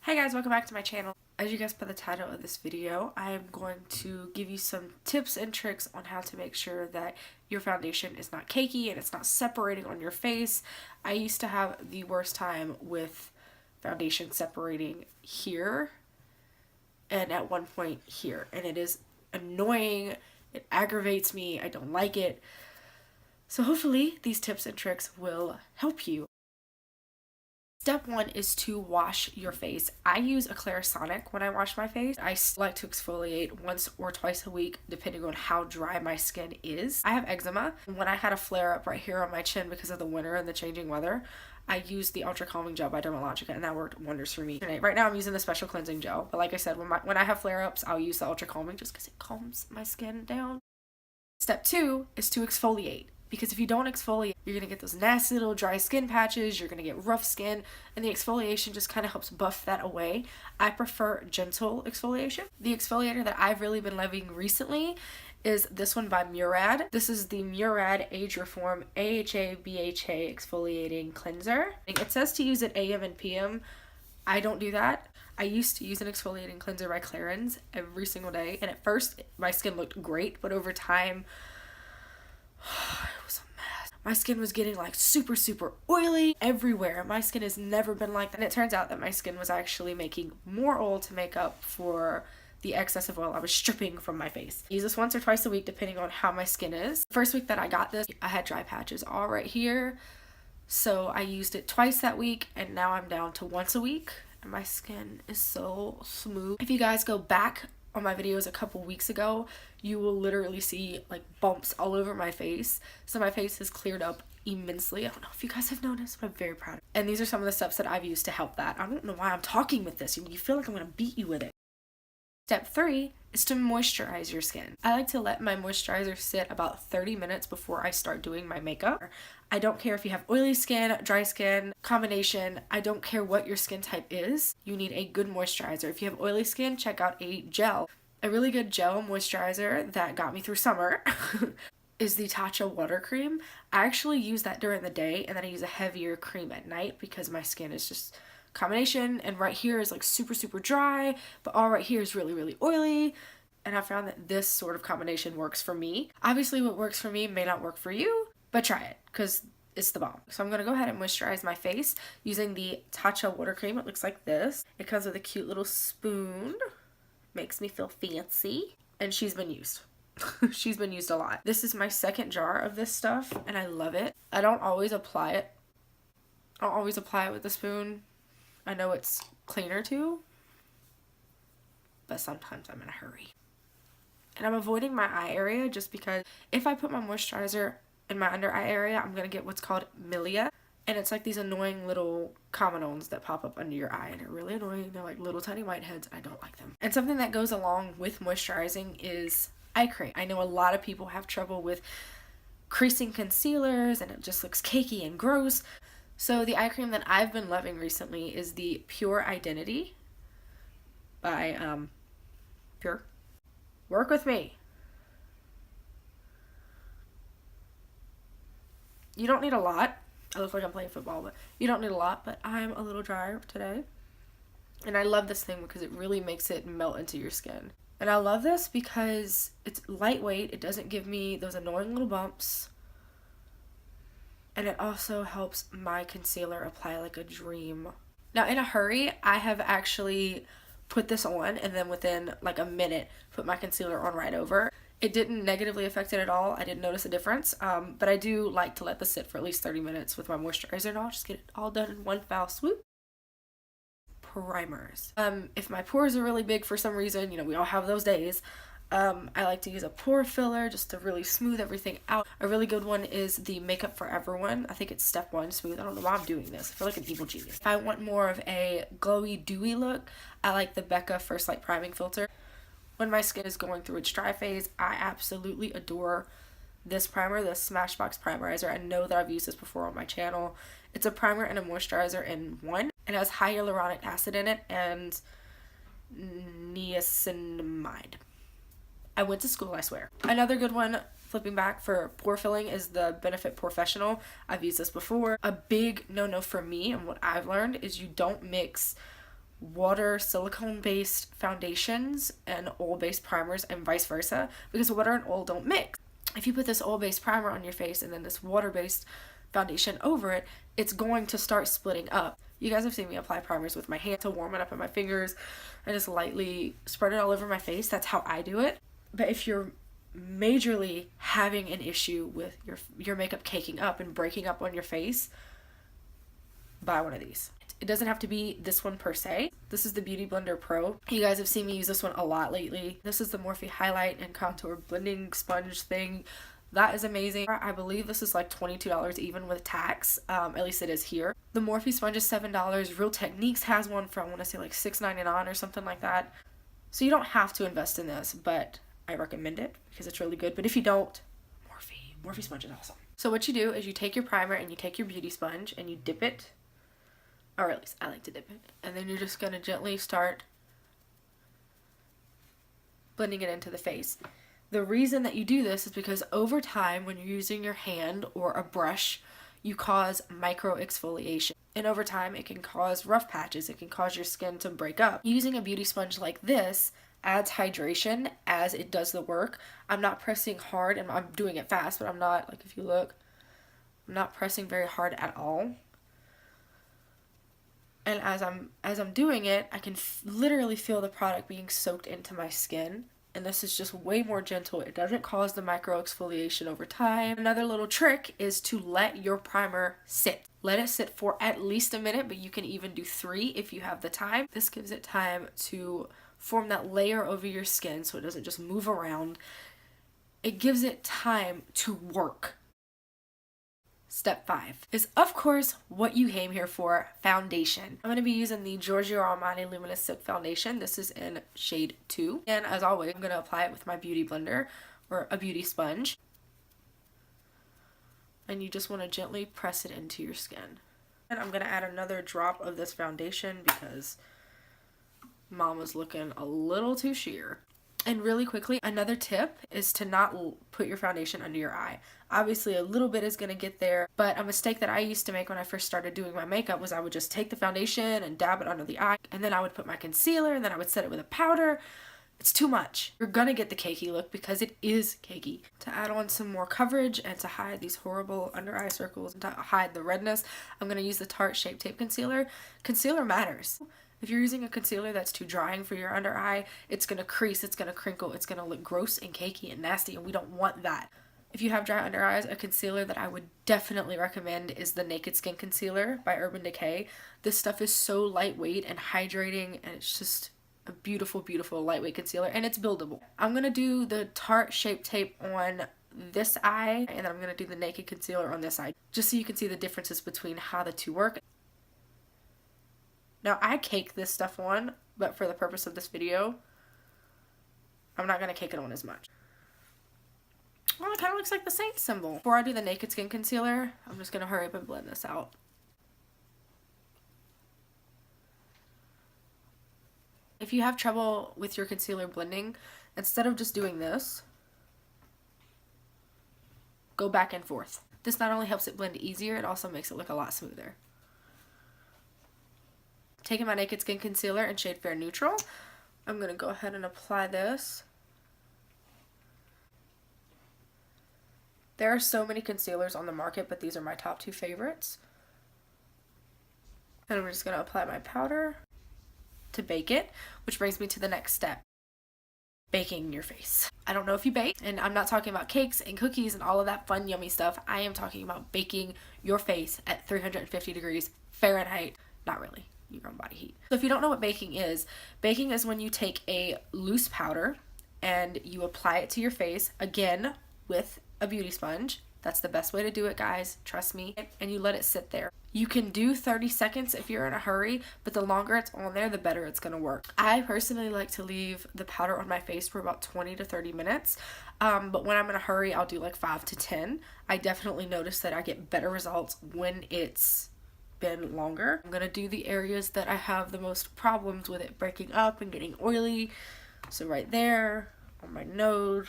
Hey guys, welcome back to my channel. As you guessed by the title of this video, I am going to give you some tips and tricks on how to make sure that your foundation is not cakey and it's not separating on your face. I used to have the worst time with foundation separating here and at one point here, and it is annoying. It aggravates me. I don't like it. So hopefully these tips and tricks will help you. Step one is to wash your face. I use a Clarisonic when I wash my face. I like to exfoliate once or twice a week depending on how dry my skin is. I have eczema. When I had a flare up right here on my chin because of the winter and the changing weather, I used the Ultra Calming Gel by Dermalogica, and that worked wonders for me. Right now I'm using the Special Cleansing Gel, but like I said, when I have flare-ups, I'll use the Ultra Calming just because it calms my skin down. Step two is to exfoliate. Because if you don't exfoliate, you're going to get those nasty little dry skin patches, you're going to get rough skin, and the exfoliation just kind of helps buff that away. I prefer gentle exfoliation. The exfoliator that I've really been loving recently is this one by Murad. This is the Murad Age Reform AHA BHA Exfoliating Cleanser. It says to use it AM and PM. I don't do that. I used to use an exfoliating cleanser by Clarins every single day, and at first my skin looked great, but over time, it was a mess. My skin was getting like super oily everywhere. My skin has never been like that. And it turns out that my skin was actually making more oil to make up for the excess of oil I was stripping from my face. I use this once or twice a week depending on how my skin is. First week that I got this, I had dry patches all right here. So I used it twice that week, and now I'm down to once a week. And my skin is so smooth. If you guys go back on my videos a couple weeks ago, you will literally see like bumps all over my face. So my face has cleared up immensely. I don't know if you guys have noticed, but I'm very proud. And these are some of the steps that I've used to help that. I don't know why I'm talking with this. You feel like I'm gonna beat you with it. Step three is to moisturize your skin. I like to let my moisturizer sit about 30 minutes before I start doing my makeup. I don't care if you have oily skin, dry skin, combination. I don't care what your skin type is. You need a good moisturizer. If you have oily skin, check out a gel. A really good gel moisturizer that got me through summer is the Tatcha Water Cream. I actually use that during the day, and then I use a heavier cream at night because my skin is just combination, and right here is like super dry, but all right here is really oily, and I found that this sort of combination works for me. Obviously what works for me may not work for you, but try it because it's the bomb. So I'm gonna go ahead and moisturize my face using the Tatcha Water Cream. It looks like this. It comes with a cute little spoon. Makes me feel fancy, and she's been used. She's been used a lot. This is my second jar of this stuff, and I love it. I don't always apply it. I don't always apply it with the spoon. I know it's cleaner too, but sometimes I'm in a hurry. And I'm avoiding my eye area just because if I put my moisturizer in my under eye area, I'm gonna get what's called milia. And it's like these annoying little comedons that pop up under your eye, and they're really annoying. They're like little tiny whiteheads. I don't like them. And something that goes along with moisturizing is eye cream. I know a lot of people have trouble with creasing concealers, and it just looks cakey and gross. So the eye cream that I've been loving recently is the Pure Identity by Pure. Work with me. You don't need a lot. I look like I'm playing football, but you don't need a lot, but I'm a little drier today. And I love this thing because it really makes it melt into your skin. And I love this because it's lightweight. It doesn't give me those annoying little bumps. And it also helps my concealer apply like a dream. Now in a hurry, I have actually put this on and then within like a minute put my concealer on right over. It didn't negatively affect it at all. I didn't notice a difference, but I do like to let this sit for at least 30 minutes with my moisturizer, and I'll just get it all done in one foul swoop. Primers. If my pores are really big for some reason, you know, we all have those days, I like to use a pore filler just to really smooth everything out. A really good one is the Makeup Forever one. I think it's step one, smooth. I don't know why I'm doing this. I feel like an evil genius. If I want more of a glowy, dewy look, I like the Becca First Light Priming Filter. When my skin is going through its dry phase, I absolutely adore this primer, the Smashbox Primerizer. I know that I've used this before on my channel. It's a primer and a moisturizer in one. It has hyaluronic acid in it and niacinamide. I went to school, I swear. Another good one, flipping back for pore filling, is the Benefit Professional. I've used this before. A big no-no for me and what I've learned is you don't mix water silicone based foundations and oil based primers and vice versa, because water and oil don't mix. If you put this oil based primer on your face and then this water based foundation over it, it's going to start splitting up. You guys have seen me apply primers with my hand to warm it up in my fingers and just lightly spread it all over my face. That's how I do it. But if you're majorly having an issue with your makeup caking up and breaking up on your face, buy one of these. It doesn't have to be this one per se. This is the Beauty Blender Pro. You guys have seen me use this one a lot lately. This is the Morphe Highlight and Contour Blending Sponge thing. That is amazing. I believe this is like $22 even with tax. At least it is here. The Morphe sponge is $7. Real Techniques has one for, I want to say like $6.99 or something like that. So you don't have to invest in this, but I recommend it because it's really good. But if you don't, Morphe sponge is awesome. So what you do is you take your primer and you take your beauty sponge and you dip it, or at least I like to dip it, and then you're just going to gently start blending it into the face. The reason that you do this is because over time, when you're using your hand or a brush, you cause micro exfoliation. And over time, it can cause rough patches. It can cause your skin to break up. Using a beauty sponge like this adds hydration as it does the work. I'm not pressing hard, and I'm doing it fast, but I'm not, like if you look, I'm not pressing very hard at all. And as I'm doing it, I can literally feel the product being soaked into my skin. And this is just way more gentle. It doesn't cause the micro exfoliation over time. Another little trick is to let your primer sit. Let it sit for at least a minute, but you can even do 3 if you have the time. This gives it time to form that layer over your skin so it doesn't just move around. It gives it time to work. Step 5 is, of course, what you came here for, foundation. I'm going to be using the Giorgio Armani Luminous Silk Foundation. This is in shade 2. And as always, I'm going to apply it with my beauty blender or a beauty sponge. And you just want to gently press it into your skin. And I'm going to add another drop of this foundation because Mama's looking a little too sheer. And really quickly, another tip is to not put your foundation under your eye. Obviously, a little bit is going to get there, but a mistake that I used to make when I first started doing my makeup was I would just take the foundation and dab it under the eye, and then I would put my concealer, and then I would set it with a powder. It's too much. You're going to get the cakey look because it is cakey. To add on some more coverage and to hide these horrible under eye circles and to hide the redness, I'm going to use the Tarte Shape Tape Concealer. Concealer matters. If you're using a concealer that's too drying for your under eye, it's going to crease, it's going to crinkle, it's going to look gross and cakey and nasty, and we don't want that. If you have dry under eyes, a concealer that I would definitely recommend is the Naked Skin Concealer by Urban Decay. This stuff is so lightweight and hydrating, and it's just a beautiful, beautiful lightweight concealer, and it's buildable. I'm going to do the Tarte Shape Tape on this eye, and then I'm going to do the Naked Concealer on this eye, just so you can see the differences between how the two work. Now, I cake this stuff on, but for the purpose of this video, I'm not going to cake it on as much. Well, it kind of looks like the Saint symbol. Before I do the Naked Skin Concealer, I'm just going to hurry up and blend this out. If you have trouble with your concealer blending, instead of just doing this, go back and forth. This not only helps it blend easier, it also makes it look a lot smoother. Taking my Naked Skin Concealer in shade Fair Neutral, I'm going to go ahead and apply this. There are so many concealers on the market, but these are my top 2 favorites. And I'm just going to apply my powder to bake it, which brings me to the next step. Baking your face. I don't know if you bake, and I'm not talking about cakes and cookies and all of that fun, yummy stuff. I am talking about baking your face at 350 degrees Fahrenheit. Not really. Your own body heat. So if you don't know what baking is when you take a loose powder and you apply it to your face, again, with a beauty sponge. That's the best way to do it, guys. Trust me. And you let it sit there. You can do 30 seconds if you're in a hurry, but the longer it's on there, the better it's going to work. I personally like to leave the powder on my face for about 20 to 30 minutes. But when I'm in a hurry, I'll do like 5 to 10. I definitely notice that I get better results when it's been longer. I'm going to do the areas that I have the most problems with it breaking up and getting oily. So right there, on my nose.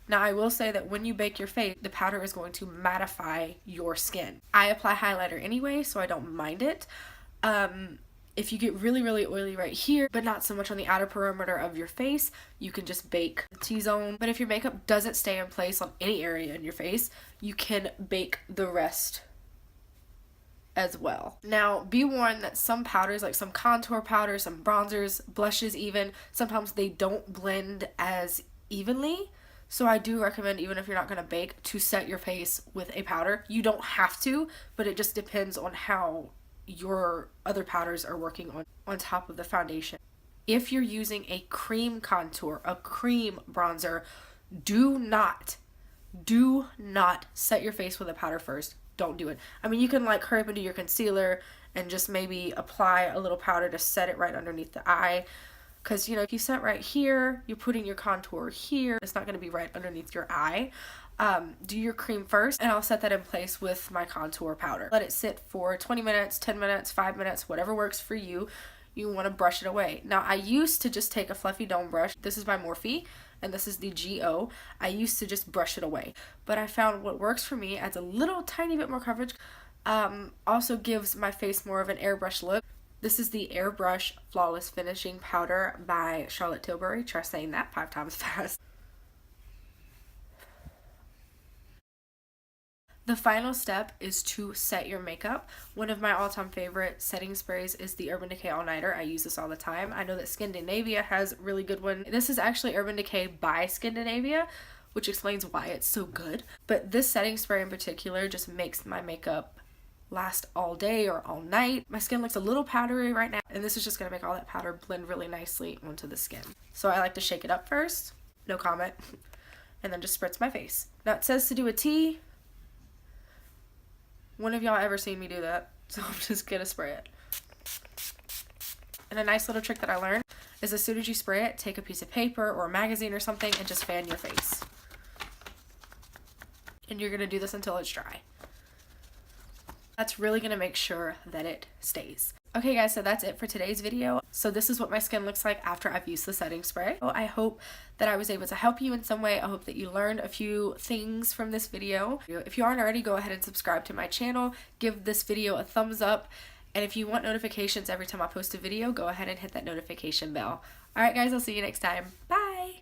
Now, I will say that when you bake your face, the powder is going to mattify your skin. I apply highlighter anyway, so I don't mind it. If you get really, really oily right here, but not so much on the outer perimeter of your face, you can just bake the T-zone. But if your makeup doesn't stay in place on any area in your face, you can bake the rest as well. Now, be warned that some powders, like some contour powders, some bronzers, blushes even, sometimes they don't blend as evenly. So I do recommend, even if you're not going to bake, to set your face with a powder. You don't have to, but it just depends on how your other powders are working on top of the foundation. If you're using a cream contour, a cream bronzer, do not set your face with a powder first. Don't do it. I mean, you can like hurry up and do your concealer and just maybe apply a little powder to set it right underneath the eye. Because, you know, if you set right here, you're putting your contour here. It's not going to be right underneath your eye. Do your cream first, and I'll set that in place with my contour powder. Let it sit for 20 minutes, 10 minutes, 5 minutes, whatever works for you. You want to brush it away. Now, I used to just take a fluffy dome brush. This is by Morphe, and this is the GO. I used to just brush it away, but I found what works for me, adds a little tiny bit more coverage, also gives my face more of an airbrush look. This is the Airbrush Flawless Finishing Powder by Charlotte Tilbury. Try saying that 5 times fast. The final step is to set your makeup. One of my all-time favorite setting sprays is the Urban Decay All Nighter. I use this all the time. I know that Skindinavia has a really good one. This is actually Urban Decay by Skindinavia, which explains why it's so good. But this setting spray in particular just makes my makeup last all day or all night. My skin looks a little powdery right now, and this is just going to make all that powder blend really nicely onto the skin. So I like to shake it up first, no comment, and then just spritz my face. Now it says to do a T. When have y'all ever seen me do that? So I'm just gonna spray it. And a nice little trick that I learned is as soon as you spray it, take a piece of paper or a magazine or something and just fan your face. And you're gonna do this until it's dry. That's really gonna make sure that it stays. Okay guys, so that's it for today's video. So this is what my skin looks like after I've used the setting spray. So I hope that I was able to help you in some way. I hope that you learned a few things from this video. If you aren't already, go ahead and subscribe to my channel. Give this video a thumbs up. And if you want notifications every time I post a video, go ahead and hit that notification bell. Alright guys, I'll see you next time. Bye!